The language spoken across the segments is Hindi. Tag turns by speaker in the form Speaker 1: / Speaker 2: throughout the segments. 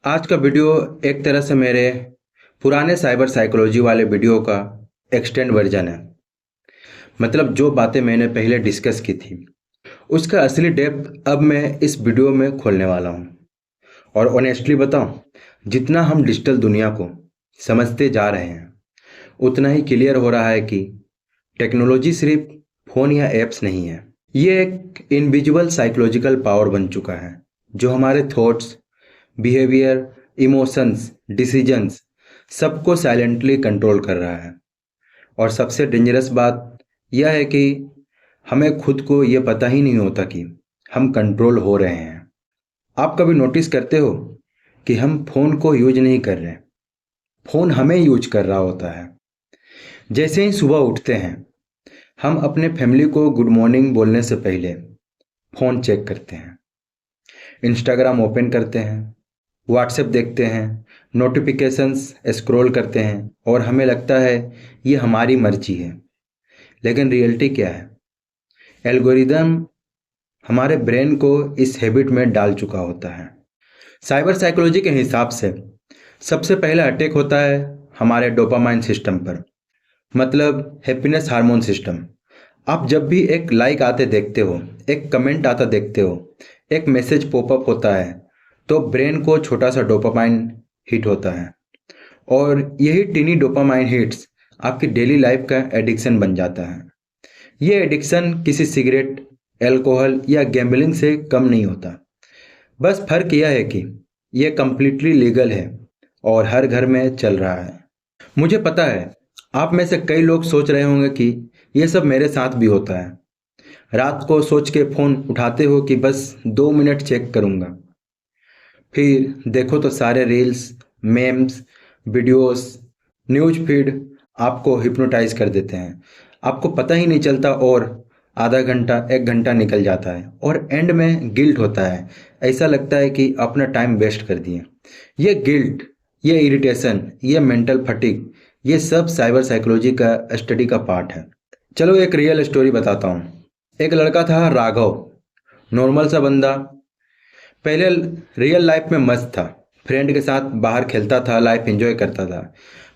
Speaker 1: आज का वीडियो एक तरह से मेरे पुराने साइबर साइकोलॉजी वाले वीडियो का एक्सटेंड वर्जन है। मतलब जो बातें मैंने पहले डिस्कस की थी उसका असली डेप्थ अब मैं इस वीडियो में खोलने वाला हूँ। और ऑनेस्टली बताऊँ, जितना हम डिजिटल दुनिया को समझते जा रहे हैं उतना ही क्लियर हो रहा है कि टेक्नोलॉजी सिर्फ फ़ोन या एप्स नहीं है। ये एक इनविजिबल साइकोलॉजिकल पावर बन चुका है जो हमारे थॉट्स, बिहेवियर, इमोशंस, डिसीजंस सबको साइलेंटली कंट्रोल कर रहा है। और सबसे डेंजरस बात यह है कि हमें खुद को ये पता ही नहीं होता कि हम कंट्रोल हो रहे हैं। आप कभी नोटिस करते हो कि हम फ़ोन को यूज नहीं कर रहे, फ़ोन हमें यूज कर रहा होता है। जैसे ही सुबह उठते हैं हम अपने फैमिली को गुड मॉर्निंग बोलने से पहले फ़ोन चेक करते हैं, इंस्टाग्राम ओपन करते हैं, व्हाट्सएप देखते हैं, नोटिफिकेशंस स्क्रॉल करते हैं और हमें लगता है ये हमारी मर्जी है। लेकिन रियलिटी क्या है? एल्गोरिदम हमारे ब्रेन को इस हैबिट में डाल चुका होता है। साइबर साइकोलॉजी के हिसाब से सबसे पहला अटैक होता है हमारे डोपामाइन सिस्टम पर, मतलब हैप्पीनेस हार्मोन सिस्टम। आप जब भी एक लाइक आते देखते हो, एक कमेंट आता देखते हो, एक मैसेज पॉपअप होता है, तो ब्रेन को छोटा सा डोपामाइन हिट होता है। और यही टीनी डोपामाइन हिट्स आपकी डेली लाइफ का एडिक्शन बन जाता है। ये एडिक्शन किसी सिगरेट, अल्कोहल या गैम्बलिंग से कम नहीं होता। बस फर्क यह है कि ये कम्प्लीटली लीगल है और हर घर में चल रहा है। मुझे पता है आप में से कई लोग सोच रहे होंगे कि ये सब मेरे साथ भी होता है। रात को सोच के फ़ोन उठाते हो कि बस 2 मिनट चेक करूँगा, फिर देखो तो सारे reels, memes, videos, news feed आपको हिप्नोटाइज कर देते हैं। आपको पता ही नहीं चलता और आधा घंटा, 1 घंटा निकल जाता है और एंड में गिल्ट होता है। ऐसा लगता है कि अपना टाइम वेस्ट कर दिए। ये गिल्ट, ये इरिटेशन, ये मेंटल फटीग, ये सब साइबर साइकोलॉजी का स्टडी का पार्ट है। चलो एक रियल स्टोरी बताता हूँ। एक लड़का था राघव, नॉर्मल सा बंदा। पहले रियल लाइफ में मस्त था, फ्रेंड के साथ बाहर खेलता था, लाइफ एंजॉय करता था।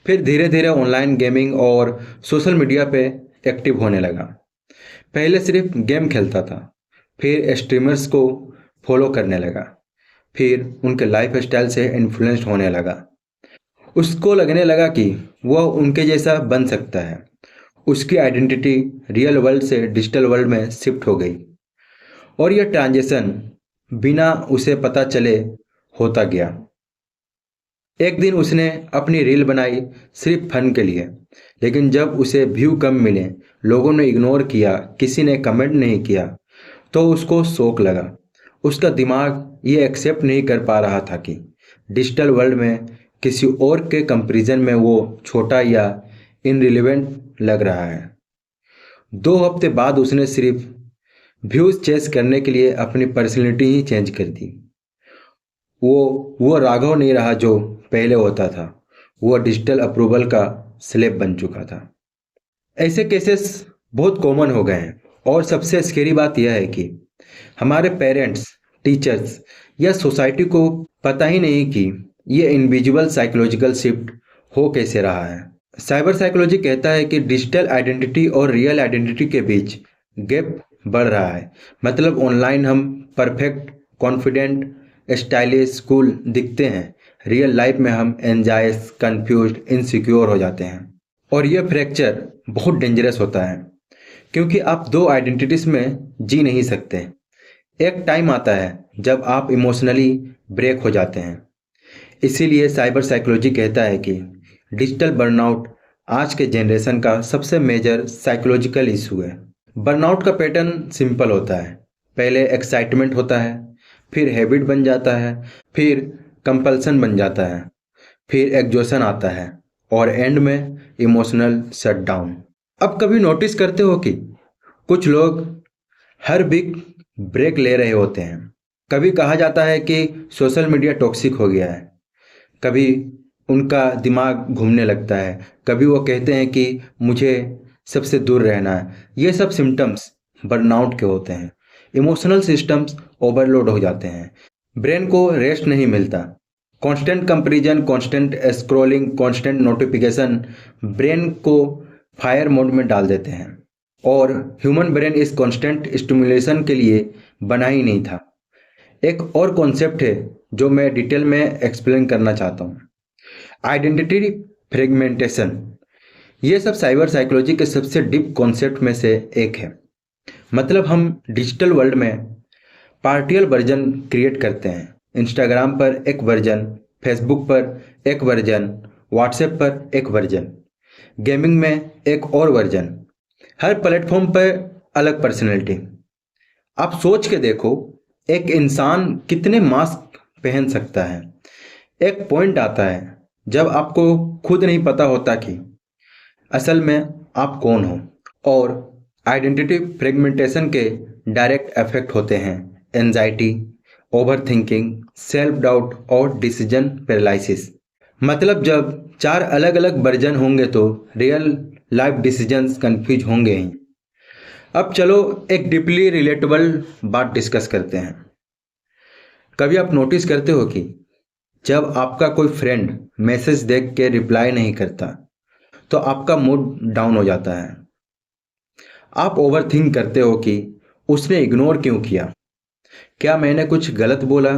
Speaker 1: फिर धीरे धीरे ऑनलाइन गेमिंग और सोशल मीडिया पे एक्टिव होने लगा। पहले सिर्फ गेम खेलता था, फिर स्ट्रीमर्स को फॉलो करने लगा, फिर उनके लाइफ स्टाइल से इन्फ्लुएंस्ड होने लगा। उसको लगने लगा कि वह उनके जैसा बन सकता है। उसकी आइडेंटिटी रियल वर्ल्ड से डिजिटल वर्ल्ड में शिफ्ट हो गई और यह ट्रांजिशन बिना उसे पता चले होता गया। एक दिन उसने अपनी रील बनाई सिर्फ फन के लिए, लेकिन जब उसे व्यू कम मिले, लोगों ने इग्नोर किया, किसी ने कमेंट नहीं किया, तो उसको शौक लगा। उसका दिमाग ये एक्सेप्ट नहीं कर पा रहा था कि डिजिटल वर्ल्ड में किसी और के कंपैरिजन में वो छोटा या इनरिलेवेंट लग रहा है। 2 हफ्ते बाद उसने सिर्फ व्यूज चेस करने के लिए अपनी पर्सनैलिटी ही चेंज कर दी। वो राघव नहीं रहा जो पहले होता था। वो डिजिटल अप्रूवल का स्लेब बन चुका था। ऐसे केसेस बहुत कॉमन हो गए हैं और सबसे स्केरी बात यह है कि हमारे पेरेंट्स, टीचर्स या सोसाइटी को पता ही नहीं कि ये इनविजिबल साइकोलॉजिकल शिफ्ट हो कैसे रहा है। साइबर साइकोलॉजी कहता है कि डिजिटल आइडेंटिटी और रियल आइडेंटिटी के बीच गैप बढ़ रहा है। मतलब ऑनलाइन हम परफेक्ट, कॉन्फिडेंट, स्टाइलिश, कूल दिखते हैं, रियल लाइफ में हम एंजाइस, कंफ्यूज्ड, इनसिक्योर हो जाते हैं। और यह फ्रैक्चर बहुत डेंजरस होता है क्योंकि आप 2 आइडेंटिटीज में जी नहीं सकते। एक टाइम आता है जब आप इमोशनली ब्रेक हो जाते हैं। इसीलिए साइबर साइकोलॉजी कहता है कि डिजिटल बर्नआउट आज के जनरेशन का सबसे मेजर साइकोलॉजिकल इशू है। बर्नआउट का पैटर्न सिंपल होता है। पहले एक्साइटमेंट होता है, फिर हैबिट बन जाता है, फिर कंपल्सन बन जाता है, फिर एग्जॉशन आता है और एंड में इमोशनल शटडाउन। अब कभी नोटिस करते हो कि कुछ लोग हर वीक ब्रेक ले रहे होते हैं। कभी कहा जाता है कि सोशल मीडिया टॉक्सिक हो गया है, कभी उनका दिमाग घूमने लगता है, कभी वो कहते हैं कि मुझे सबसे दूर रहना है। ये सब सिम्टम्स बर्नआउट के होते हैं। इमोशनल सिस्टम्स ओवरलोड हो जाते हैं, ब्रेन को रेस्ट नहीं मिलता, constant comparison, constant scrolling, constant notification brain को फायर मोड में डाल देते हैं और ह्यूमन ब्रेन इस कांस्टेंट स्टिमुलेशन के लिए बना ही नहीं था। एक और कॉन्सेप्ट है जो मैं डिटेल में एक्सप्लेन करना चाहता हूँ, आइडेंटिटी फ्रेगमेंटेशन। ये सब साइबर साइकोलॉजी के सबसे डीप कॉन्सेप्ट में से एक है। मतलब हम डिजिटल वर्ल्ड में पार्टियल वर्जन क्रिएट करते हैं। इंस्टाग्राम पर एक वर्जन, फेसबुक पर एक वर्जन, व्हाट्सएप पर एक वर्जन, गेमिंग में एक और वर्जन, हर प्लेटफॉर्म पर अलग पर्सनैलिटी। आप सोच के देखो, एक इंसान कितने मास्क पहन सकता है। एक पॉइंट आता है जब आपको खुद नहीं पता होता कि असल में आप कौन हो। और आइडेंटिटी फ्रेगमेंटेशन के डायरेक्ट इफेक्ट होते हैं anxiety, over thinking, self doubt और डिसीजन पैरालिसिस। मतलब जब 4 अलग अलग वर्जन होंगे तो रियल लाइफ डिसीजंस कंफ्यूज होंगे ही। अब चलो एक डीपली रिलेटेबल बात डिस्कस करते हैं। कभी आप नोटिस करते हो कि जब आपका कोई फ्रेंड मैसेज देख के रिप्लाई नहीं करता तो आपका मूड डाउन हो जाता है। आप ओवर थिंक करते हो कि उसने इग्नोर क्यों किया, क्या मैंने कुछ गलत बोला,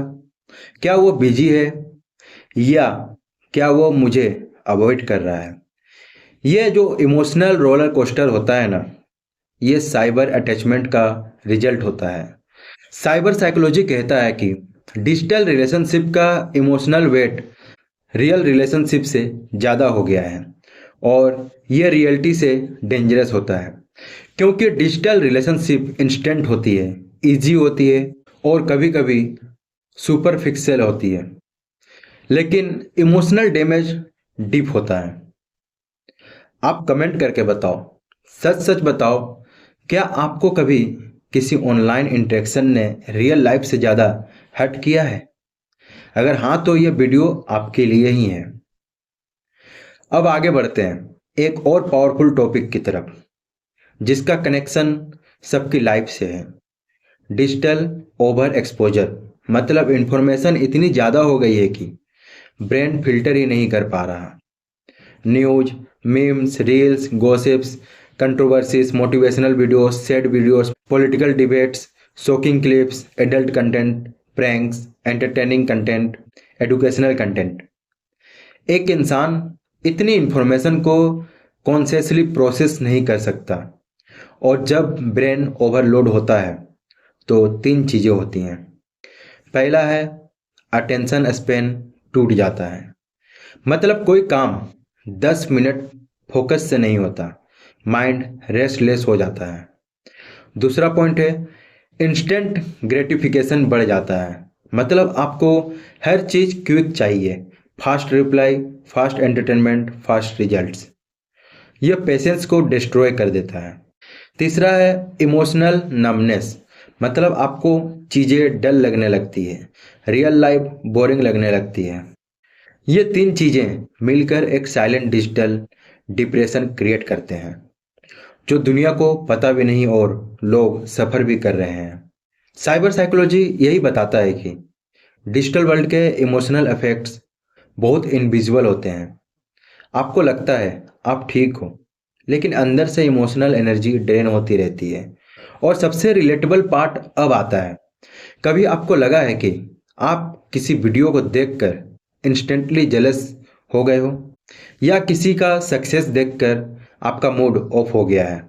Speaker 1: क्या वो बिजी है, या क्या वो मुझे अवॉइड कर रहा है। ये जो इमोशनल रोलर कोस्टर होता है ना, ये साइबर अटैचमेंट का रिजल्ट होता है। साइबर साइकोलॉजी कहता है कि डिजिटल रिलेशनशिप का इमोशनल वेट रियल रिलेशनशिप से ज़्यादा हो गया है और ये रियलिटी से डेंजरस होता है, क्योंकि डिजिटल रिलेशनशिप इंस्टेंट होती है, इजी होती है और कभी कभी सुपरफिशियल होती है, लेकिन इमोशनल डैमेज डीप होता है। आप कमेंट करके बताओ, सच सच बताओ, क्या आपको कभी किसी ऑनलाइन इंटरेक्शन ने रियल लाइफ से ज़्यादा हर्ट किया है? अगर हाँ तो ये वीडियो आपके लिए ही है। अब आगे बढ़ते हैं एक और पावरफुल टॉपिक की तरफ, जिसका कनेक्शन सबकी लाइफ से है, डिजिटल ओवर एक्सपोजर। मतलब इंफॉर्मेशन इतनी ज़्यादा हो गई है कि ब्रेन फिल्टर ही नहीं कर पा रहा। News, memes, reels, gossips, controversies, motivational videos, sad videos, political debates, shocking clips, adult content, pranks, entertaining content, educational content. एक इंसान इतनी इंफॉर्मेशन को कॉन्शियसली प्रोसेस नहीं कर सकता और जब ब्रेन ओवरलोड होता है तो 3 चीज़ें होती हैं। पहला है अटेंशन स्पैन टूट जाता है। मतलब कोई काम 10 मिनट फोकस से नहीं होता, माइंड रेस्टलेस हो जाता है। दूसरा पॉइंट है इंस्टेंट ग्रेटिफिकेशन बढ़ जाता है। मतलब आपको हर चीज़ क्विक चाहिए, fast reply, fast entertainment, fast results. यह पेशेंस को डिस्ट्रॉय कर देता है। तीसरा है इमोशनल नमनेस। मतलब आपको चीज़ें डल लगने लगती है, रियल लाइफ बोरिंग लगने लगती है। ये 3 चीज़ें मिलकर एक साइलेंट डिजिटल डिप्रेशन क्रिएट करते हैं, जो दुनिया को पता भी नहीं और लोग सफ़र भी कर रहे हैं। साइबर साइकोलॉजी यही बताता है कि डिजिटल वर्ल्ड के इमोशनल इफेक्ट्स बहुत इनविजिबल होते हैं। आपको लगता है आप ठीक हो, लेकिन अंदर से इमोशनल एनर्जी ड्रेन होती रहती है। और सबसे रिलेटेबल पार्ट अब आता है, कभी आपको लगा है कि आप किसी वीडियो को देखकर इंस्टेंटली जेलस हो गए हो, या किसी का सक्सेस देखकर आपका मूड ऑफ हो गया है?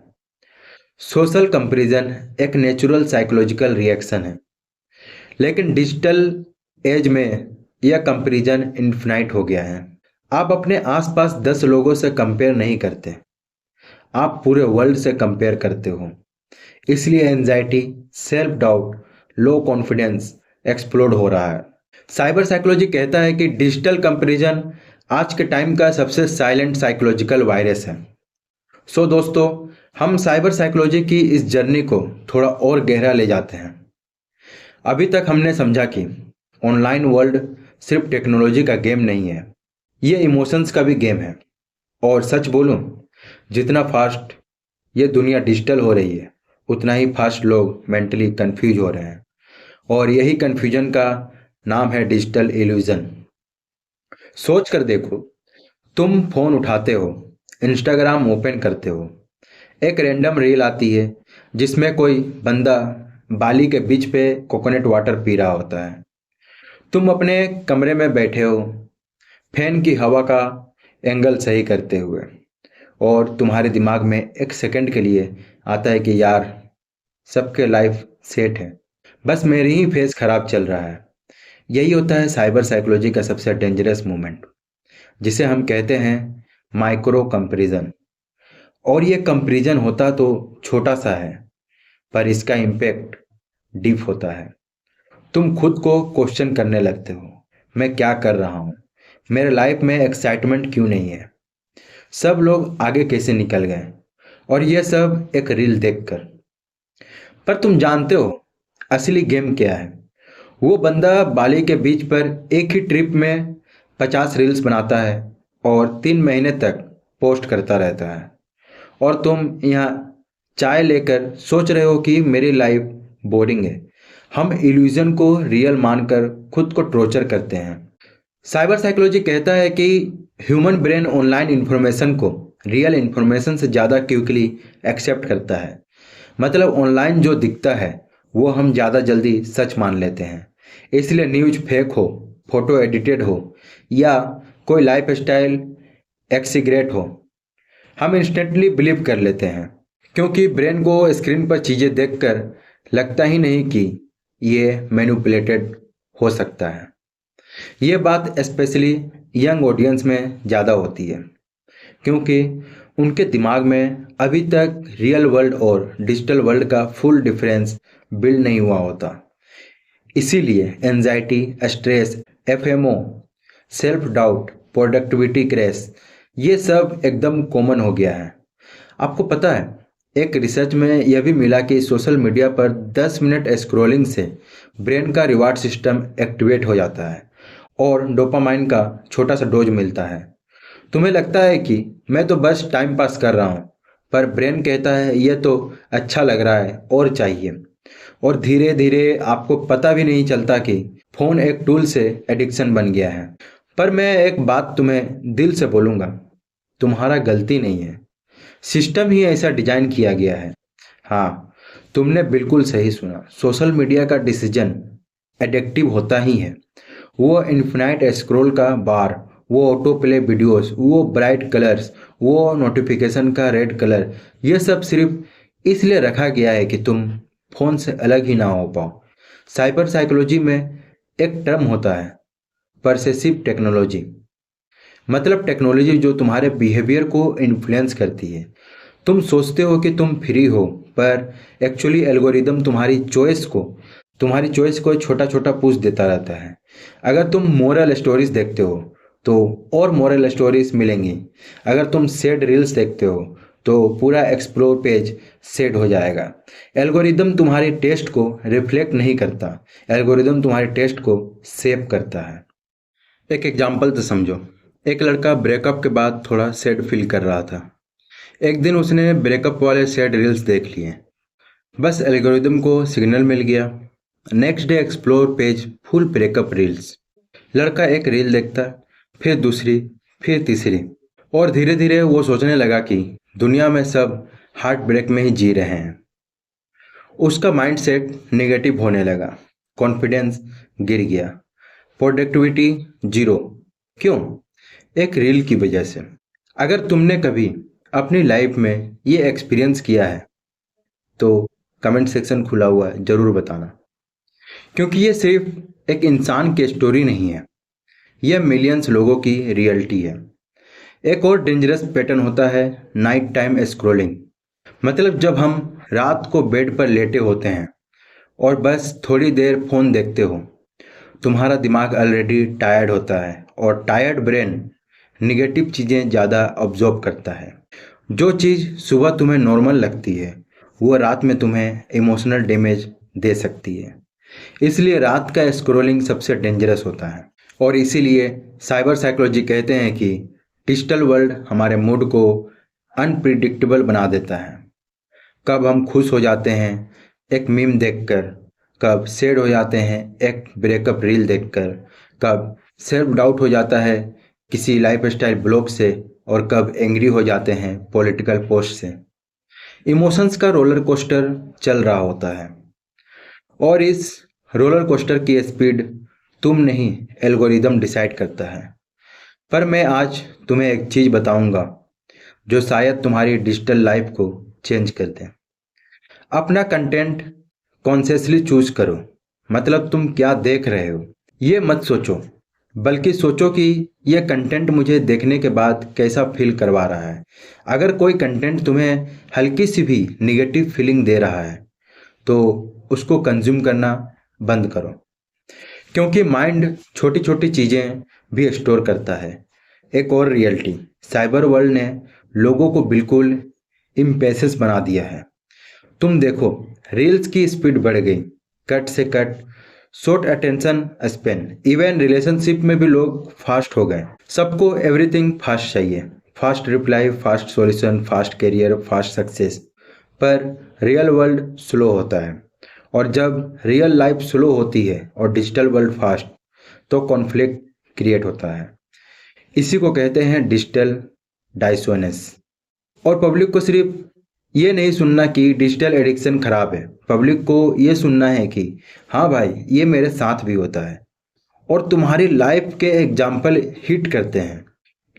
Speaker 1: सोशल कंपैरिजन एक नेचुरल साइकोलॉजिकल रिएक्शन है, लेकिन डिजिटल एज में यह कंपैरिजन इन्फिनाइट हो गया है। आप अपने आसपास 10 लोगों से कंपेयर नहीं करते, आप पूरे वर्ल्ड से कंपेयर करते हो। इसलिए anxiety, self doubt, low confidence explode हो रहा है। साइबर साइकोलॉजी कहता है कि डिजिटल कंपैरिजन आज के टाइम का सबसे साइलेंट साइकोलॉजिकल वायरस है। सो दोस्तों, हम साइबर साइकोलॉजी की इस जर्नी को थोड़ा और गहरा ले जाते हैं। अभी तक हमने समझा कि ऑनलाइन वर्ल्ड सिर्फ टेक्नोलॉजी का गेम नहीं है, ये इमोशंस का भी गेम है। और सच बोलूं, जितना फास्ट ये दुनिया डिजिटल हो रही है, उतना ही फास्ट लोग मेंटली कंफ्यूज हो रहे हैं। और यही कन्फ्यूजन का नाम है डिजिटल इल्यूजन। सोच कर देखो, तुम फोन उठाते हो, इंस्टाग्राम ओपन करते हो, एक रैंडम रील आती है जिसमें कोई बंदा बाली के बीच पे कोकोनट वाटर पी रहा होता है। तुम अपने कमरे में बैठे हो, फैन की हवा का एंगल सही करते हुए, और तुम्हारे दिमाग में एक सेकंड के लिए आता है कि यार, सबके लाइफ सेट है, बस मेरी ही फेस खराब चल रहा है। यही होता है साइबर साइकोलॉजी का सबसे डेंजरस मोमेंट, जिसे हम कहते हैं माइक्रो कंपैरिजन। और ये कंपैरिजन होता तो छोटा सा है, पर इसका इम्पैक्ट डीप होता है। तुम खुद को क्वेश्चन करने लगते हो, मैं क्या कर रहा हूँ, मेरे लाइफ में एक्साइटमेंट क्यों नहीं है, सब लोग आगे कैसे निकल गए, और ये सब एक रील देखकर। पर तुम जानते हो असली गेम क्या है? वो बंदा बाली के बीच पर एक ही ट्रिप में 50 रील्स बनाता है और 3 महीने तक पोस्ट करता रहता है, और तुम यहाँ चाय लेकर सोच रहे हो कि मेरी लाइफ बोरिंग है। हम इल्यूजन को रियल मानकर खुद को टॉर्चर करते हैं। साइबर साइकोलॉजी कहता है कि ह्यूमन ब्रेन ऑनलाइन इन्फॉर्मेशन को रियल इन्फॉर्मेशन से ज़्यादा क्विकली एक्सेप्ट करता है। मतलब ऑनलाइन जो दिखता है वो हम ज़्यादा जल्दी सच मान लेते हैं। इसलिए न्यूज फेक हो, फोटो एडिटेड हो, या कोई लाइफ स्टाइल एक्सीग्रेट हो, हम इंस्टेंटली बिलीव कर लेते हैं, क्योंकि ब्रेन को स्क्रीन पर चीज़ें देखकर लगता ही नहीं कि ये मैनिपुलेटेड हो सकता है। ये बात स्पेशली यंग ऑडियंस में ज़्यादा होती है, क्योंकि उनके दिमाग में अभी तक रियल वर्ल्ड और डिजिटल वर्ल्ड का फुल डिफरेंस बिल्ड नहीं हुआ होता। इसीलिए anxiety, stress, FMO, self doubt, productivity crash, ये सब एकदम कॉमन हो गया है। आपको पता है, एक रिसर्च में यह भी मिला कि सोशल मीडिया पर 10 मिनट स्क्रॉलिंग से ब्रेन का रिवार्ड सिस्टम एक्टिवेट हो जाता है और डोपामाइन का छोटा सा डोज मिलता है। तुम्हें लगता है कि मैं तो बस टाइम पास कर रहा हूँ, पर ब्रेन कहता है यह तो अच्छा लग रहा है और चाहिए। और धीरे धीरे आपको पता भी नहीं चलता कि फ़ोन एक टूल से एडिक्शन बन गया है। पर मैं एक बात तुम्हें दिल से बोलूँगा, तुम्हारा गलती नहीं है, सिस्टम ही ऐसा डिजाइन किया गया है। हाँ, तुमने बिल्कुल सही सुना, सोशल मीडिया का डिसीजन एडिक्टिव होता ही है। वो इन्फिनाइट स्क्रॉल का बार, वो ऑटो प्ले वीडियोस, वो ब्राइट कलर्स, वो नोटिफिकेशन का रेड कलर, ये सब सिर्फ इसलिए रखा गया है कि तुम फोन से अलग ही ना हो पाओ। साइबर साइकोलॉजी में एक टर्म होता है, परसेसिव टेक्नोलॉजी। मतलब टेक्नोलॉजी जो तुम्हारे बिहेवियर को इन्फ्लुएंस करती है। तुम सोचते हो कि तुम फ्री हो, पर एक्चुअली एल्गोरिदम तुम्हारी चॉइस को छोटा छोटा पुश देता रहता है। अगर तुम मोरल स्टोरीज देखते हो तो और मोरल स्टोरीज मिलेंगी। अगर तुम सैड रील्स देखते हो तो पूरा एक्सप्लोर पेज सेट हो जाएगा। एल्गोरिदम तुम्हारी टेस्ट को रिफ्लेक्ट नहीं करता, एल्गोरिदम तुम्हारे टेस्ट को सेव करता है। एक एग्जाम्पल तो समझो, एक लड़का ब्रेकअप के बाद थोड़ा सैड फील कर रहा था। एक दिन उसने ब्रेकअप वाले सैड रील्स देख लिए, बस एल्गोरिदम को सिग्नल मिल गया। Next day explore page full breakup reels. लड़का एक रील देखता, फिर दूसरी, फिर तीसरी, और धीरे धीरे वो सोचने लगा कि दुनिया में सब हार्ट ब्रेक में ही जी रहे हैं। उसका माइंडसेट नेगेटिव होने लगा, कॉन्फिडेंस गिर गया, प्रोडक्टिविटी जीरो। क्यों? एक रील की वजह से। अगर तुमने कभी अपनी लाइफ में ये एक्सपीरियंस किया है तो कमेंट सेक्शन खुला हुआ है, ज़रूर बताना, क्योंकि ये सिर्फ एक इंसान की स्टोरी नहीं है, यह मिलियंस लोगों की रियलिटी है। एक और डेंजरस पैटर्न होता है नाइट टाइम स्क्रॉलिंग। मतलब जब हम रात को बेड पर लेटे होते हैं और बस थोड़ी देर फ़ोन देखते हो, तुम्हारा दिमाग ऑलरेडी टायर्ड होता है, और टायर्ड ब्रेन निगेटिव चीज़ें ज़्यादा ऑब्जॉर्व करता है। जो चीज़ सुबह तुम्हें नॉर्मल लगती है वो रात में तुम्हें इमोशनल डैमेज दे सकती है। इसलिए रात का स्क्रॉलिंग सबसे डेंजरस होता है। और इसीलिए साइबर साइकोलॉजी कहते हैं कि डिजिटल वर्ल्ड हमारे मूड को अनप्रिडिक्टेबल बना देता है। कब हम खुश हो जाते हैं एक मीम देखकर, कब सैड हो जाते हैं एक ब्रेकअप रील देखकर, कब सेल्फ डाउट हो जाता है किसी लाइफस्टाइल ब्लॉग से और कब एंग्री हो जाते हैं पॉलिटिकल पोस्ट से। इमोशंस का रोलर कोस्टर चल रहा होता है और इस रोलर कोस्टर की स्पीड तुम नहीं, एल्गोरिदम डिसाइड करता है। पर मैं आज तुम्हें एक चीज़ बताऊंगा जो शायद तुम्हारी डिजिटल लाइफ को चेंज कर दे। अपना कंटेंट कॉन्शियसली चूज करो। मतलब तुम क्या देख रहे हो ये मत सोचो, बल्कि सोचो कि यह कंटेंट मुझे देखने के बाद कैसा फील करवा रहा है। अगर कोई कंटेंट तुम्हें हल्की सी भी निगेटिव फीलिंग दे रहा है तो उसको कंज्यूम करना बंद करो, क्योंकि माइंड छोटी छोटी चीज़ें भी स्टोर करता है। एक और रियलिटी, साइबर वर्ल्ड ने लोगों को बिल्कुल इम्पेशेंस बना दिया है। तुम देखो, रील्स की स्पीड बढ़ गई, कट से cut, short attention Spain. Even relationship में भी लोग फास्ट हो गए। सबको एवरीथिंग फास्ट चाहिए, fast reply, fast solution, fast career, fast success. पर रियल वर्ल्ड स्लो होता है, और जब रियल लाइफ स्लो होती है और डिजिटल वर्ल्ड फास्ट, तो कॉन्फ्लिक्ट क्रिएट होता है। इसी को कहते हैं डिजिटल डाइसोनेस। और पब्लिक को सिर्फ ये नहीं सुनना कि डिजिटल एडिक्शन खराब है, पब्लिक को ये सुनना है कि हाँ भाई, ये मेरे साथ भी होता है। और तुम्हारी लाइफ के एग्जाम्पल हिट करते हैं।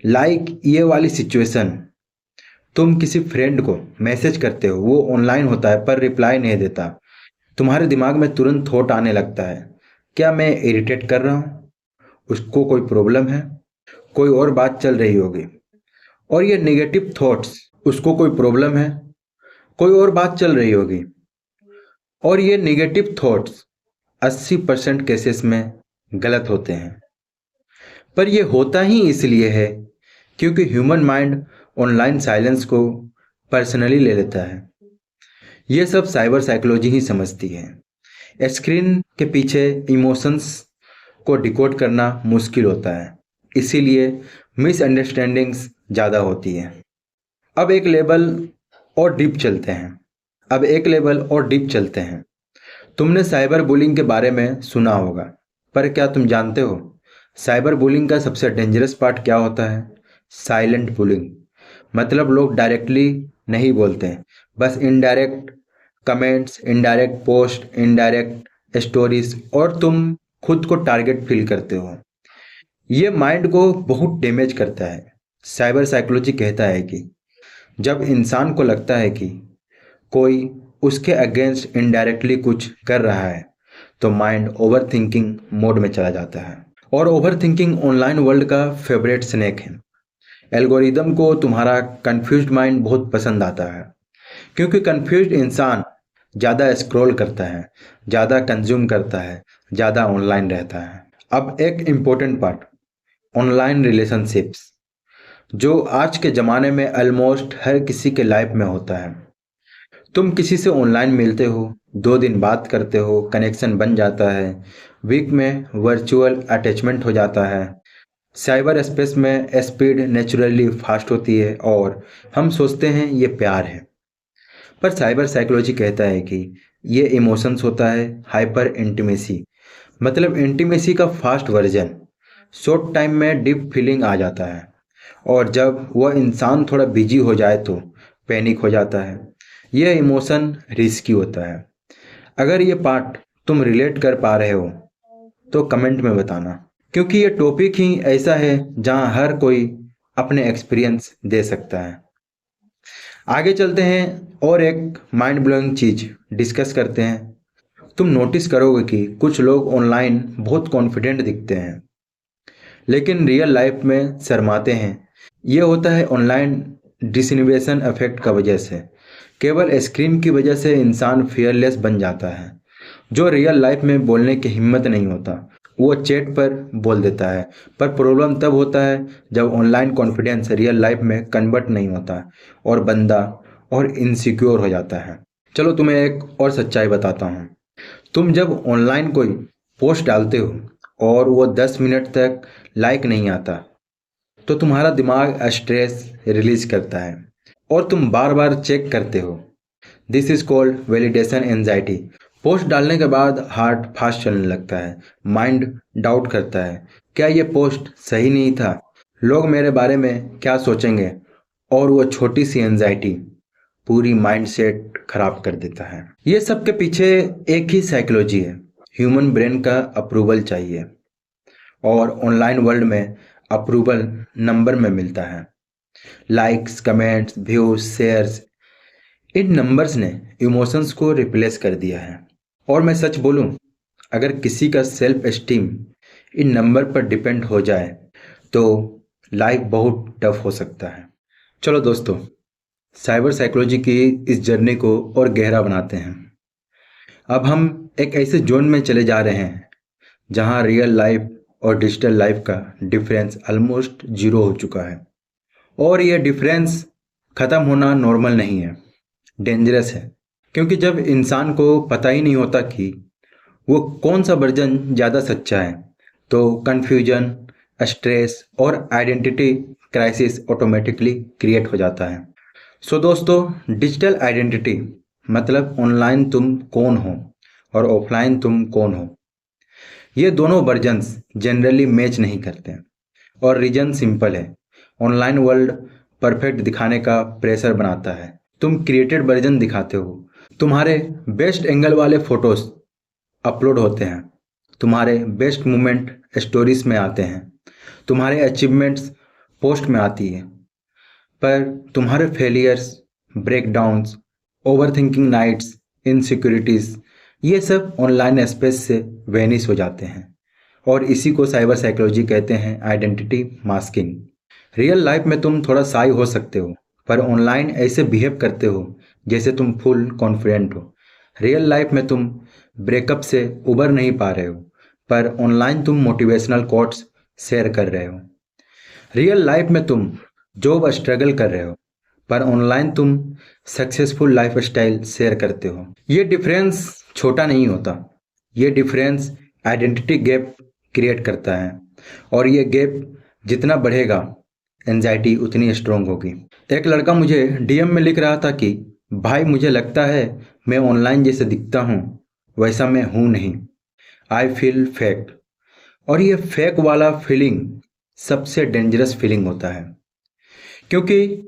Speaker 1: लाइक ये वाली सिचुएशन, तुम किसी फ्रेंड को मैसेज करते हो, वो ऑनलाइन होता है पर रिप्लाई नहीं देता। तुम्हारे दिमाग में तुरंत थॉट आने लगता है, क्या मैं इरिटेट कर रहा हूँ, उसको कोई प्रॉब्लम है, कोई और बात चल रही होगी। और ये नेगेटिव थॉट्स, उसको कोई प्रॉब्लम है, कोई और बात चल रही होगी। और ये नेगेटिव थॉट्स 80% केसेस में गलत होते हैं। पर ये होता ही इसलिए है क्योंकि ह्यूमन माइंड ऑनलाइन साइलेंस को पर्सनली ले लेता है। ये सब साइबर साइकोलॉजी ही समझती है। स्क्रीन के पीछे इमोशंस को डिकोड करना मुश्किल होता है, इसीलिए मिसअंडरस्टैंडिंग्स ज़्यादा होती है। अब एक लेवल और डीप चलते हैं। तुमने साइबर बुलिंग के बारे में सुना होगा, पर क्या तुम जानते हो साइबर बुलिंग का सबसे डेंजरस पार्ट क्या होता है? Silent bullying. मतलब लोग डायरेक्टली नहीं बोलते हैं, बस indirect comments, indirect post, indirect stories, और तुम खुद को टारगेट फील करते हो। ये माइंड को बहुत डैमेज करता है। साइबर साइकोलॉजी कहता है कि जब इंसान को लगता है कि कोई उसके अगेंस्ट इनडायरेक्टली कुछ कर रहा है, तो माइंड ओवर थिंकिंग मोड में चला जाता है। और ओवर थिंकिंग ऑनलाइन वर्ल्ड का फेवरेट स्नैक है। एल्गोरिदम को तुम्हारा कंफ्यूज्ड माइंड बहुत पसंद आता है, क्योंकि कंफ्यूज्ड इंसान ज़्यादा स्क्रॉल करता है, ज़्यादा कंज्यूम करता है, ज़्यादा ऑनलाइन रहता है। अब एक इम्पोर्टेंट पार्ट, ऑनलाइन रिलेशनशिप्स, जो आज के ज़माने में ऑलमोस्ट हर किसी के लाइफ में होता है। तुम किसी से ऑनलाइन मिलते हो, 2 दिन बात करते हो, कनेक्शन बन जाता है, वीक में वर्चुअल अटैचमेंट हो जाता है। साइबर स्पेस में स्पीड नेचुरली फास्ट होती है और हम सोचते हैं ये प्यार है। पर साइबर साइकोलॉजी कहता है कि ये इमोशंस होता है हाइपर इंटीमेसी। मतलब इंटीमेसी का फास्ट वर्जन। शॉर्ट टाइम में डीप फीलिंग आ जाता है, और जब वह इंसान थोड़ा बिजी हो जाए तो पैनिक हो जाता है। यह इमोशन रिस्की होता है। अगर ये पार्ट तुम रिलेट कर पा रहे हो तो कमेंट में बताना, क्योंकि ये टॉपिक ही ऐसा है जहां हर कोई अपने एक्सपीरियंस दे सकता है। आगे चलते हैं और एक माइंड ब्लोइंग चीज़ डिस्कस करते हैं। तुम नोटिस करोगे कि कुछ लोग ऑनलाइन बहुत कॉन्फिडेंट दिखते हैं, लेकिन रियल लाइफ में शर्माते हैं। ये होता है ऑनलाइन डिसइन्वेशन इफेक्ट का वजह से। केवल स्क्रीन की वजह से इंसान फियरलेस बन जाता है। जो रियल लाइफ में बोलने की हिम्मत नहीं होता, वो चैट पर बोल देता है। पर प्रॉब्लम तब होता है जब ऑनलाइन कॉन्फिडेंस रियल लाइफ में कन्वर्ट नहीं होता और बंदा और इनसिक्योर हो जाता है। चलो तुम्हें एक और सच्चाई बताता हूँ। तुम जब ऑनलाइन कोई पोस्ट डालते हो और वो 10 मिनट तक लाइक नहीं आता, तो तुम्हारा दिमाग स्ट्रेस रिलीज करता है और तुम बार बार चेक करते हो। This is called validation anxiety. Post डालने के बाद हार्ट फास्ट चलने लगता है, माइंड डाउट करता है, क्या ये पोस्ट सही नहीं था, लोग मेरे बारे में क्या सोचेंगे, और वो छोटी सी एंजाइटी पूरी माइंडसेट खराब कर देता है। ये सब के पीछे एक ही साइकोलॉजी है, ह्यूमन ब्रेन का अप्रूवल चाहिए, और ऑनलाइन वर्ल्ड में अप्रूवल नंबर में मिलता है। लाइक्स, कमेंट्स, व्यूज, शेयर्स, इन नंबर्स ने इमोशंस को रिप्लेस कर दिया है। और मैं सच बोलूं, अगर किसी का सेल्फ एस्टीम इन नंबर पर डिपेंड हो जाए तो लाइफ बहुत टफ हो सकता है। चलो दोस्तों, साइबर साइकोलॉजी की इस जर्नी को और गहरा बनाते हैं। अब हम एक ऐसे जोन में चले जा रहे हैं जहां रियल लाइफ और डिजिटल लाइफ का डिफरेंस ऑलमोस्ट जीरो हो चुका है। और यह डिफरेंस ख़त्म होना नॉर्मल नहीं है, डेंजरस है। क्योंकि जब इंसान को पता ही नहीं होता कि वो कौन सा वर्जन ज़्यादा सच्चा है, तो कन्फ्यूजन, स्ट्रेस और आइडेंटिटी क्राइसिस ऑटोमेटिकली क्रिएट हो जाता है। सो दोस्तों, डिजिटल आइडेंटिटी मतलब ऑनलाइन तुम कौन हो और ऑफलाइन तुम कौन हो। ये दोनों वर्जन्स जनरली मैच नहीं करते हैं, और रीजन सिंपल है। ऑनलाइन वर्ल्ड परफेक्ट दिखाने का प्रेशर बनाता है। तुम क्रिएटेड वर्जन दिखाते हो, तुम्हारे बेस्ट एंगल वाले फोटोज अपलोड होते हैं, तुम्हारे बेस्ट मोमेंट स्टोरीज में आते हैं, तुम्हारे अचीवमेंट्स पोस्ट में आती है, पर तुम्हारे failures, breakdowns, overthinking nights, insecurities, ये सब ऑनलाइन स्पेस से वेनिश हो जाते हैं। और इसी को साइबर साइकोलॉजी कहते हैं आइडेंटिटी मास्किंग। रियल लाइफ में तुम थोड़ा शाई हो सकते हो, पर ऑनलाइन ऐसे बिहेव करते हो जैसे तुम फुल कॉन्फिडेंट हो। रियल लाइफ में तुम ब्रेकअप से उबर नहीं पा रहे हो, पर ऑनलाइन तुम मोटिवेशनल कोट्स शेयर कर रहे हो। रियल लाइफ में तुम जॉब स्ट्रगल कर रहे हो, पर ऑनलाइन तुम सक्सेसफुल लाइफस्टाइल शेयर करते हो। ये डिफरेंस छोटा नहीं होता, ये डिफरेंस आइडेंटिटी गैप क्रिएट करता है, और ये गैप जितना बढ़ेगा एंजाइटी उतनी स्ट्रोंग होगी। एक लड़का मुझे डीएम में लिख रहा था कि भाई, मुझे लगता है मैं ऑनलाइन जैसे दिखता हूँ वैसा मैं हूँ नहीं, आई फील फेक। और ये फेक वाला फीलिंग सबसे डेंजरस फीलिंग होता है, क्योंकि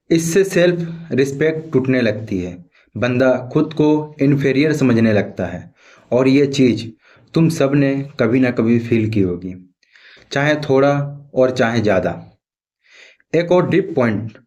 Speaker 1: इससे सेल्फ रिस्पेक्ट टूटने लगती है। बंदा खुद को इन्फीरियर समझने लगता है, और ये चीज़ तुम सब ने कभी ना कभी फील की होगी, चाहे थोड़ा और चाहे ज़्यादा। एक और डीप पॉइंट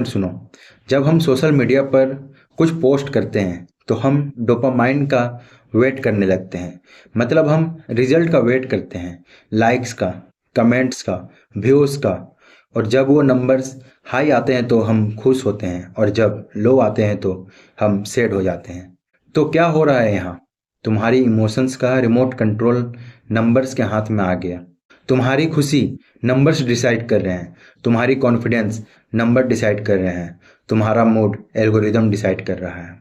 Speaker 1: सुनो। जब हम सोशल मीडिया पर कुछ पोस्ट करते हैं तो हम डोपामाइन का वेट करने लगते हैं। मतलब हम रिजल्ट का वेट करते हैं, लाइक्स का, कमेंट्स का, व्यूज़ का। और जब वो नंबर्स हाई आते हैं तो हम खुश होते हैं, और जब लो आते हैं तो हम सैड हो जाते हैं। तो क्या हो रहा है यहाँ? तुम्हारी इमोशंस का रिमोट कंट्रोल नंबर्स के हाथ में आ गया। तुम्हारी खुशी नंबर्स डिसाइड कर रहे हैं, तुम्हारी कॉन्फिडेंस नंबर डिसाइड कर रहे हैं, तुम्हारा मूड एल्गोरिदम डिसाइड कर रहा है।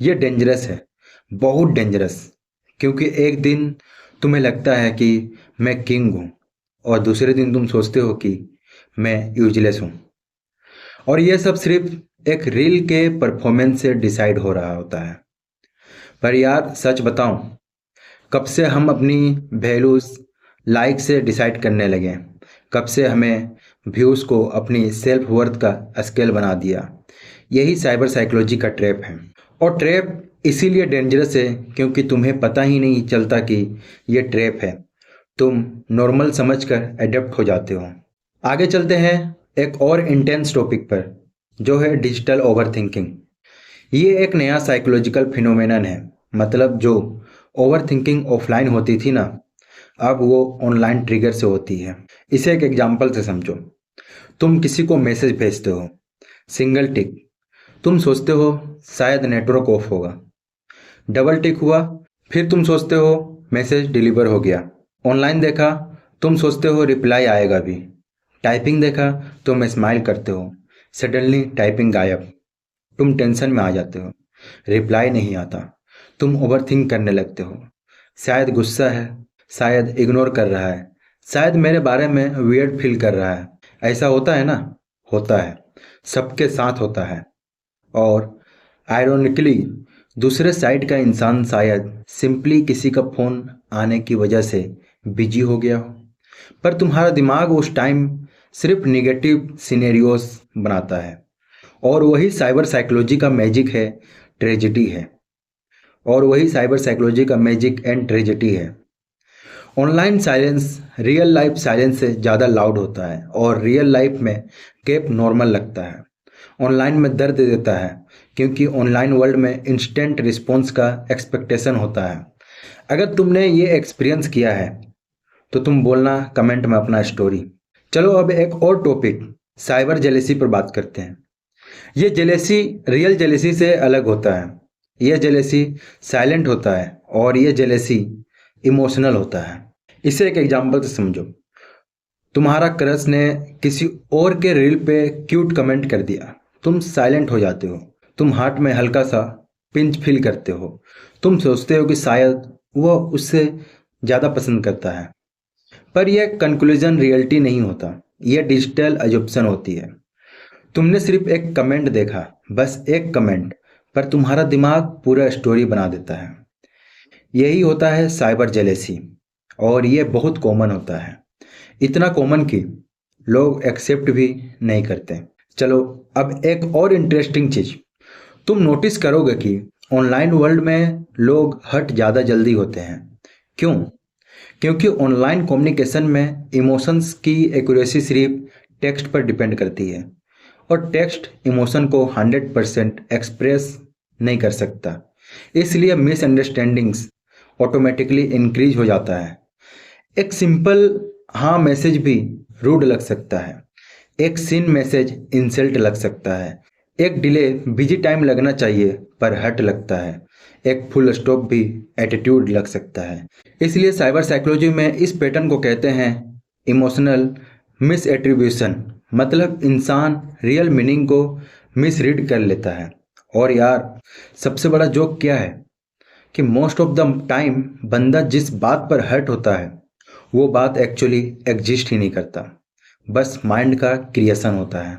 Speaker 1: ये डेंजरस है, बहुत डेंजरस। क्योंकि एक दिन तुम्हें लगता है कि मैं किंग हूँ, और दूसरे दिन तुम सोचते हो कि मैं यूजलेस हूँ। और ये सब सिर्फ एक रील के परफॉर्मेंस से डिसाइड हो रहा होता है। पर यार सच बताऊं, कब से हम अपनी वैल्यूज़ लाइक से डिसाइड करने लगे? कब से हमें व्यूज़ को अपनी सेल्फ वर्थ का स्केल बना दिया? यही साइबर साइकोलॉजी का ट्रैप है। और ट्रैप इसीलिए डेंजरस है क्योंकि तुम्हें पता ही नहीं चलता कि ये ट्रैप है। तुम नॉर्मल समझकर एडेप्ट हो जाते हो। आगे चलते हैं एक और इंटेंस टॉपिक पर, जो है डिजिटल ओवरथिंकिंग। ये एक नया साइकोलॉजिकल फिनोमेनन है। मतलब जो ओवरथिंकिंग ऑफलाइन होती थी ना, अब वो ऑनलाइन ट्रिगर से होती है। इसे एक एग्जांपल से समझो। तुम किसी को मैसेज भेजते हो, सिंगल टिक, तुम सोचते हो शायद नेटवर्क ऑफ होगा। डबल टिक हुआ, फिर तुम सोचते हो मैसेज डिलीवर हो गया। ऑनलाइन देखा, तुम सोचते हो रिप्लाई आएगा भी। टाइपिंग देखा, तुम स्माइल करते हो। सडनली टाइपिंग गायब, तुम टेंशन में आ जाते हो। रिप्लाई नहीं आता, तुम ओवरथिंक करने लगते हो। शायद गुस्सा है, शायद इग्नोर कर रहा है, शायद मेरे बारे में वियर्ड फील कर रहा है। ऐसा होता है ना? होता है, सबके साथ होता है। और आयरोनिकली दूसरे साइड का इंसान शायद सिंपली किसी का फ़ोन आने की वजह से बिजी हो गया हो, पर तुम्हारा दिमाग उस टाइम सिर्फ निगेटिव सिनेरियोस बनाता है। और वही साइबर साइकोलॉजी का मैजिक है, ट्रेजिडी है। और वही साइबर साइकोलॉजी का मैजिक एंड ट्रेजिडी है। Online silence real life silence से ज़्यादा लाउड होता है और रियल लाइफ में गैप नॉर्मल लगता है। ऑनलाइन में दर्द देता है क्योंकि ऑनलाइन वर्ल्ड में इंस्टेंट रिस्पॉन्स का एक्सपेक्टेशन होता है। अगर तुमने ये एक्सपीरियंस किया है तो तुम बोलना कमेंट में अपना स्टोरी। चलो अब एक और टॉपिक साइबर जेलेसी पर बात करते हैं। ये जेलेसी रियल जेलेसी से अलग होता है। यह जेलेसी साइलेंट होता है और ये जेलेसी इमोशनल होता है। इसे एक एग्जांपल से समझो। तुम्हारा क्रश ने किसी और के रील पे क्यूट कमेंट कर दिया। तुम साइलेंट हो जाते हो। तुम हार्ट में हल्का सा पिंच फील करते हो। तुम सोचते हो कि शायद वो उससे ज़्यादा पसंद करता है। पर यह कंक्लूजन रियलिटी नहीं होता। यह डिजिटल अजम्पशन होती है। तुमने सिर्फ एक कमेंट देखा, बस एक कमेंट, पर तुम्हारा दिमाग पूरा स्टोरी बना देता है। यही होता है साइबर जेलेसी और ये बहुत कॉमन होता है। इतना कॉमन कि लोग एक्सेप्ट भी नहीं करते। चलो अब एक और इंटरेस्टिंग चीज़ तुम नोटिस करोगे कि ऑनलाइन वर्ल्ड में लोग हर्ट ज़्यादा जल्दी होते हैं। क्यों? क्योंकि ऑनलाइन कम्युनिकेशन में इमोशंस की एक्यूरेसी सिर्फ टेक्स्ट पर डिपेंड करती है और टेक्स्ट इमोशन को 100% एक्सप्रेस नहीं कर सकता। इसलिए मिसअंडरस्टैंडिंग्स ऑटोमेटिकली इंक्रीज हो जाता है। एक सिंपल हाँ मैसेज भी रूड लग सकता है। एक सीन मैसेज इंसल्ट लग सकता है। एक डिले बिजी टाइम लगना चाहिए पर हर्ट लगता है। एक फुल स्टॉप भी एटीट्यूड लग सकता है। इसलिए साइबर साइकोलॉजी में इस पैटर्न को कहते हैं इमोशनल मिस एट्रीब्यूशन। मतलब इंसान रियल मीनिंग को मिसरीड कर लेता है। और यार सबसे बड़ा जोक क्या है कि मोस्ट ऑफ द टाइम बंदा जिस बात पर हर्ट होता है वो बात एक्चुअली एग्जिस्ट ही नहीं करता, बस माइंड का क्रिएशन होता है।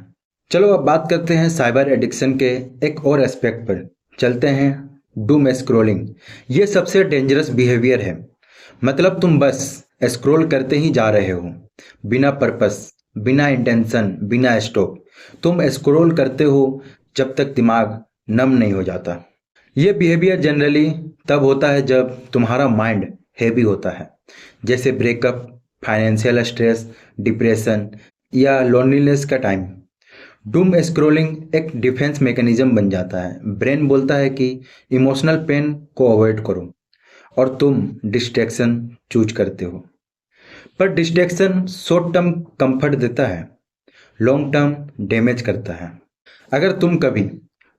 Speaker 1: चलो अब बात करते हैं साइबर एडिक्शन के एक और एस्पेक्ट पर। चलते हैं डूम स्क्रॉलिंग। ये सबसे डेंजरस बिहेवियर है। मतलब तुम बस स्क्रॉल करते ही जा रहे हो, बिना पर्पस, बिना इंटेंशन, बिना स्टॉप। तुम स्क्रॉल करते हो जब तक दिमाग नम नहीं हो जाता। ये बिहेवियर जनरली तब होता है जब तुम्हारा माइंड हैवी होता है, जैसे ब्रेकअप, फाइनेंशियल स्ट्रेस, डिप्रेशन या लोनलीनेस का टाइम। डूम स्क्रॉलिंग एक डिफेंस मैकेनिज्म बन जाता है। ब्रेन बोलता है कि इमोशनल पेन को अवॉइड करो और तुम डिस्ट्रैक्शन चूज करते हो। पर डिस्ट्रैक्शन शॉर्ट टर्म कंफर्ट देता है, लॉन्ग टर्म डैमेज करता है। अगर तुम कभी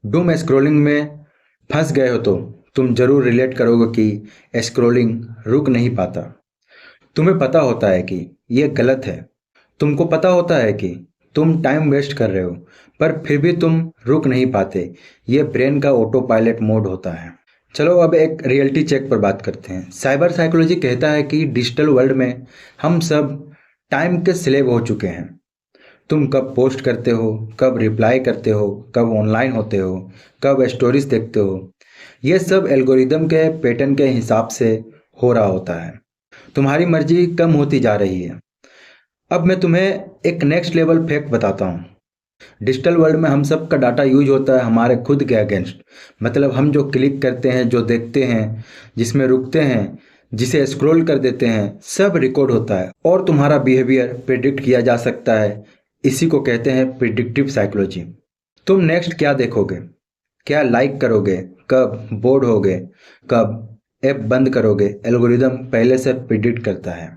Speaker 1: डूम स्क्रॉलिंग में फंस गए हो तो तुम जरूर रिलेट करोगे कि स्क्रॉलिंग रुक नहीं पाता। तुम्हें पता होता है कि यह गलत है। तुमको पता होता है कि तुम टाइम वेस्ट कर रहे हो, पर फिर भी तुम रुक नहीं पाते। ये ब्रेन का ऑटो पायलट मोड होता है। चलो अब एक रियलिटी चेक पर बात करते हैं। साइबर साइकोलॉजी कहता है कि डिजिटल वर्ल्ड में हम सब टाइम के स्लेव हो चुके हैं। तुम कब पोस्ट करते हो, कब रिप्लाई करते हो, कब ऑनलाइन होते हो, कब स्टोरीज देखते हो, यह सब एल्गोरिदम के पैटर्न के हिसाब से हो रहा होता है। तुम्हारी मर्जी कम होती जा रही है। अब मैं तुम्हें एक नेक्स्ट लेवल फैक्ट बताता हूँ। डिजिटल वर्ल्ड में हम सब का डाटा यूज होता है हमारे खुद के अगेंस्ट। मतलब हम जो क्लिक करते हैं, जो देखते हैं, जिसमें रुकते हैं, जिसे स्क्रॉल कर देते हैं, सब रिकॉर्ड होता है और तुम्हारा बिहेवियर प्रिडिक्ट किया जा सकता है। इसी को कहते हैं प्रिडिक्टिव साइकोलॉजी। तुम नेक्स्ट क्या देखोगे, क्या लाइक करोगे, कब बोर्ड होगे, कब ऐप बंद करोगे, एल्गोरिदम पहले से प्रिडिक्ट करता है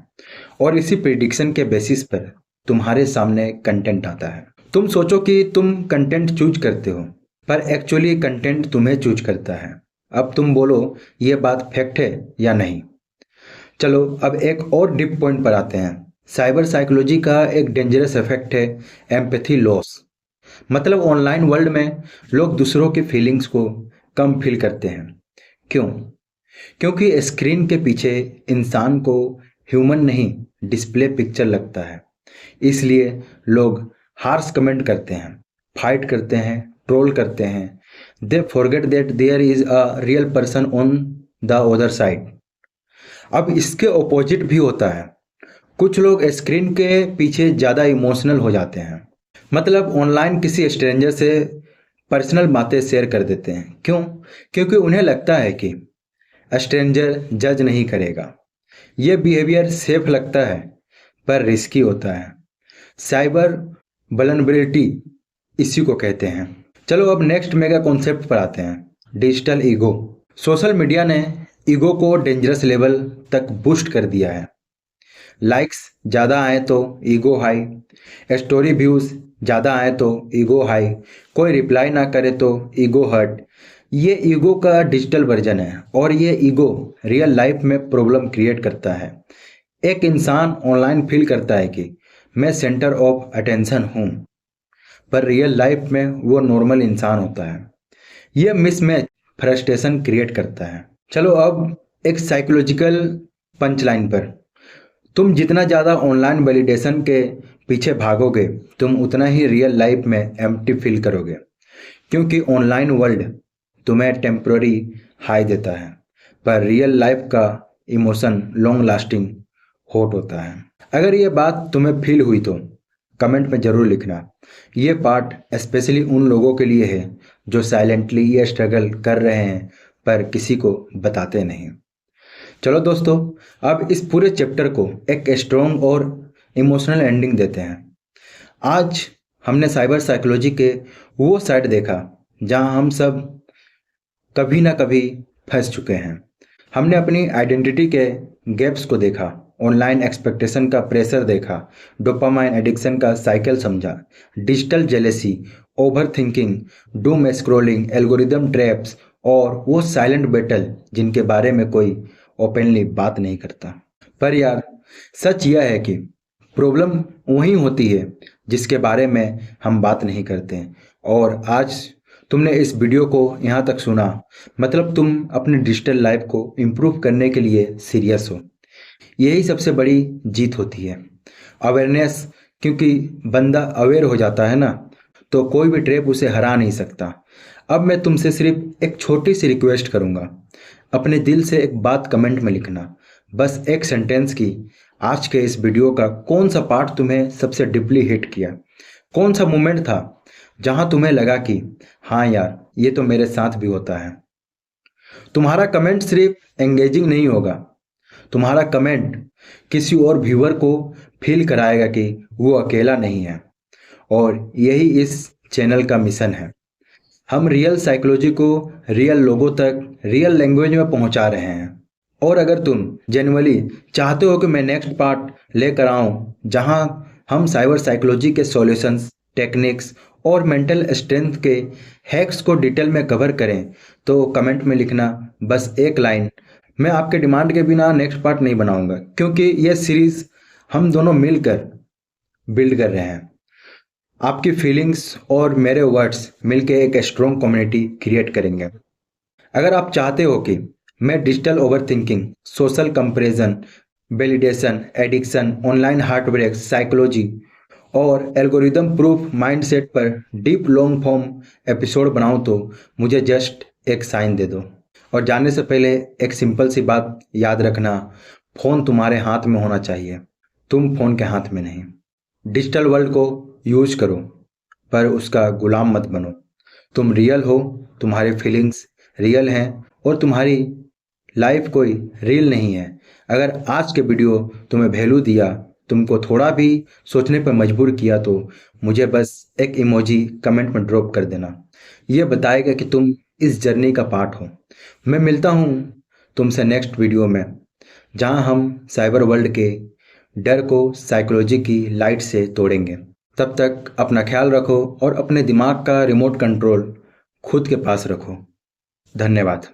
Speaker 1: और इसी प्रिडिक्शन के बेसिस पर तुम्हारे सामने कंटेंट आता है। तुम सोचो कि तुम कंटेंट चूज करते हो, पर एक्चुअली कंटेंट तुम्हें चूज करता है। अब तुम बोलो ये बात फैक्ट है या नहीं। चलो अब एक और डीप पॉइंट पर आते हैं। साइबर साइकोलॉजी का एक डेंजरस इफेक्ट है एम्पैथी लॉस। मतलब ऑनलाइन वर्ल्ड में लोग दूसरों की फीलिंग्स को कम फील करते हैं। क्यों? क्योंकि स्क्रीन के पीछे इंसान को ह्यूमन नहीं डिस्प्ले पिक्चर लगता है। इसलिए लोग हार्श कमेंट करते हैं, फाइट करते हैं, ट्रोल करते हैं। They forget that there is a real person on the other side. अब इसके ऑपोजिट भी होता है। कुछ लोग स्क्रीन के पीछे ज़्यादा इमोशनल हो जाते हैं। मतलब ऑनलाइन किसी स्ट्रेंजर से पर्सनल बातें शेयर कर देते हैं। क्यों? क्योंकि उन्हें लगता है कि स्ट्रेंजर जज नहीं करेगा। ये बिहेवियर सेफ लगता है पर रिस्की होता है। साइबर वल्नरेबिलिटी इसी को कहते हैं। चलो अब नेक्स्ट मेगा कॉन्सेप्ट पर आते हैं, डिजिटल ईगो। सोशल मीडिया ने ईगो को डेंजरस लेवल तक बूस्ट कर दिया है। लाइक्स ज़्यादा आए तो ईगो हाई, स्टोरी व्यूज़ ज़्यादा आए तो ईगो हाई, कोई रिप्लाई ना करे तो ईगो हर्ट। ये ईगो का डिजिटल वर्जन है और ये ईगो रियल लाइफ में प्रॉब्लम क्रिएट करता है। एक इंसान ऑनलाइन फील करता है कि मैं सेंटर ऑफ अटेंशन हूँ, पर रियल लाइफ में वो नॉर्मल इंसान होता है। ये मिसमैच फ्रस्ट्रेशन क्रिएट करता है। चलो अब एक साइकोलॉजिकल पंचलाइन पर। तुम जितना ज़्यादा ऑनलाइन वैलिडेशन के पीछे भागोगे, तुम उतना ही रियल लाइफ में एम्प्टी फील करोगे। क्योंकि ऑनलाइन वर्ल्ड तुम्हें टेम्पररी हाई देता है, पर रियल लाइफ का इमोशन लॉन्ग लास्टिंग हॉट होता है। अगर ये बात तुम्हें फील हुई तो कमेंट में ज़रूर लिखना। ये पार्ट स्पेशली उन लोगों के लिए है जो साइलेंटली ये स्ट्रगल कर रहे हैं पर किसी को बताते नहीं। चलो दोस्तों, अब इस पूरे चैप्टर को एक स्ट्रॉन्ग और इमोशनल एंडिंग देते हैं। आज हमने साइबर साइकोलॉजी के वो साइड देखा जहां हम सब कभी ना कभी फंस चुके हैं। हमने अपनी आइडेंटिटी के गैप्स को देखा, ऑनलाइन एक्सपेक्टेशन का प्रेशर देखा, डोपामाइन एडिक्शन का साइकिल समझा, digital jealousy, over thinking, doom scrolling, algorithm traps और वो साइलेंट बैटल जिनके बारे में कोई ओपनली बात नहीं करता। पर यार, सच यह है कि प्रॉब्लम वही होती है जिसके बारे में हम बात नहीं करते। और आज तुमने इस वीडियो को यहाँ तक सुना, मतलब तुम अपनी डिजिटल लाइफ को इम्प्रूव करने के लिए सीरियस हो। यही सबसे बड़ी जीत होती है, अवेयरनेस। क्योंकि बंदा अवेयर हो जाता है ना, तो कोई भी ट्रैप उसे हरा नहीं सकता। अब मैं तुमसे सिर्फ एक छोटी सी रिक्वेस्ट करूँगा, अपने दिल से एक बात कमेंट में लिखना, बस एक सेंटेंस की। आज के इस वीडियो का कौन सा पार्ट तुम्हें सबसे डीपली हिट किया? कौन सा मोमेंट था जहां तुम्हें लगा कि हाँ यार, ये तो मेरे साथ भी होता है? तुम्हारा कमेंट सिर्फ एंगेजिंग नहीं होगा, तुम्हारा कमेंट किसी और व्यूअर को फील कराएगा कि वो अकेला नहीं है। और यही इस चैनल का मिशन है। हम रियल साइकोलॉजी को रियल लोगों तक रियल लैंग्वेज में पहुंचा रहे हैं। और अगर तुम जेन्युइनली चाहते हो कि मैं नेक्स्ट पार्ट लेकर आऊं जहां हम साइबर साइकोलॉजी के सॉल्यूशंस, टेक्निक्स और मेंटल स्ट्रेंथ के हैक्स को डिटेल में कवर करें, तो कमेंट में लिखना बस एक लाइन। मैं आपके डिमांड के बिना नेक्स्ट पार्ट नहीं बनाऊंगा, क्योंकि यह सीरीज हम दोनों मिलकर बिल्ड कर रहे हैं। आपकी फीलिंग्स और मेरे वर्ड्स मिलकर एक स्ट्रॉन्ग कम्युनिटी क्रिएट करेंगे। अगर आप चाहते हो कि मैं digital overthinking, social comparison, validation, addiction, online heart break, psychology और एल्गोरिदम प्रूफ माइंडसेट पर डीप लॉन्ग फॉर्म एपिसोड बनाऊं, तो मुझे जस्ट एक साइन दे दो। और जाने से पहले एक सिंपल सी बात याद रखना, फ़ोन तुम्हारे हाथ में होना चाहिए, तुम फ़ोन के हाथ में नहीं। डिजिटल वर्ल्ड को यूज करो पर उसका गुलाम मत बनो। तुम रियल हो, तुम्हारी फीलिंग्स रियल हैं और तुम्हारी लाइफ कोई रील नहीं है। अगर आज के वीडियो तुम्हें वैल्यू दिया, तुमको थोड़ा भी सोचने पर मजबूर किया, तो मुझे बस एक इमोजी कमेंट में ड्रॉप कर देना। ये बताएगा कि तुम इस जर्नी का पार्ट हो। मैं मिलता हूँ तुमसे नेक्स्ट वीडियो में, जहाँ हम साइबर वर्ल्ड के डर को साइकोलॉजी की लाइट से तोड़ेंगे। तब तक अपना ख्याल रखो और अपने दिमाग का रिमोट कंट्रोल खुद के पास रखो। धन्यवाद।